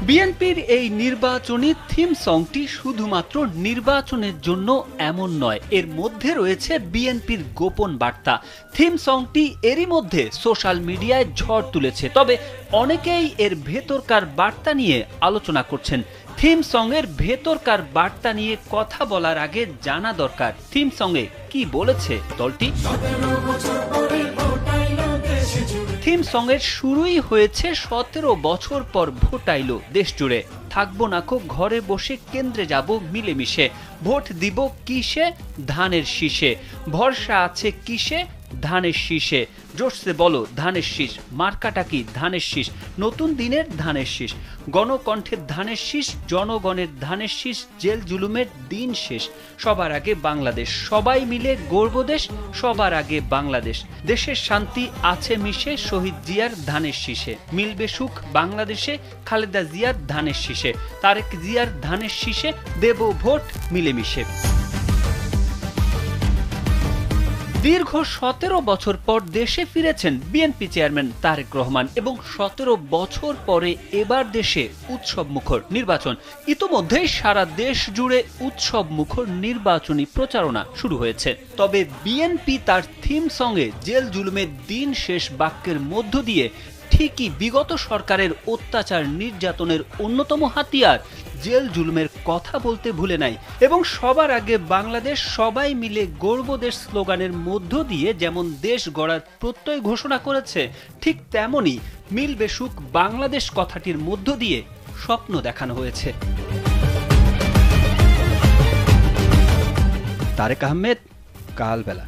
বিএনপির এই নির্বাচনী থিম সংটি শুধুমাত্র নির্বাচনের জন্য এমন নয়, এর মধ্যে রয়েছে বিএনপির গোপন বার্তা। থিম সংটি এরই মধ্যে সোশ্যাল মিডিয়ায় ঝড় তুলেছে, তবে অনেকেই এর ভেতরকার বার্তা নিয়ে আলোচনা করছেন। থিম সঙ্গের ভেতরকার বার্তা নিয়ে কথা বলার আগে জানা দরকার থিম সঙ্গে কি বলেছে দলটি। থিম সঙ্গের শুরুই হয়েছে 17 বছর পর ভোট আইলো দেশ জুড়ে, থাকবো নাকো ঘরে বসে, কেন্দ্রে যাব মিলেমিশে, ভোট দিব কিসে, ধানের শীষে, ভরসা আছে কিসে, ধানের শীষে, জোরসে বলো ধানের শীষ, মার্কাটা কি ধানের শীষ, নতুন দিনের ধানের শীষ, গণকণ্ঠের ধানের শীষ, জনগণের ধানের শীষ, জেল জুলুমের দিন শেষ, সবার আগে বাংলাদেশ, সবাই মিলে গর্ব দেশ, সবার আগে বাংলাদেশ, দেশের শান্তি আছে মিশে, শহীদ জিয়ার ধানের শীষে, মিলবে সুখ বাংলাদেশে, খালেদা জিয়ার ধানের শীষে, তারেক জিয়ার ধানের শীষে, দেব ভোট মিলেমিশে। দীর্ঘ 17 বছর পর দেশে ফিরেছেন বিএনপি চেয়ারম্যান তারেক রহমান এবং 17 বছর পরে এবার দেশে উৎসব মুখর নির্বাচন। ইতোমধ্যেই সারা দেশ জুড়ে উৎসব মুখর নির্বাচনী প্রচারণা শুরু হয়েছে। তবে বিএনপি তার থিম সঙ্গে জেল জুলুমের দিন শেষ বাক্যের মধ্য দিয়ে ঠিকই বিগত সরকারের অত্যাচার নির্যাতনের অন্যতম হাতিয়ার জেল জুলুমের কথা বলতে ভুলে নাই এবং সবার আগে বাংলাদেশ, সবাই মিলে গর্ব দেশ স্লোগানের মধ্য দিয়ে যেমন দেশ গড়ার প্রত্যয় ঘোষণা করেছে, ঠিক তেমনই মিলবে সুখ বাংলাদেশ কথাটির মধ্য দিয়ে স্বপ্ন দেখানো হয়েছে। তারেক আহমেদ, কালবেলা।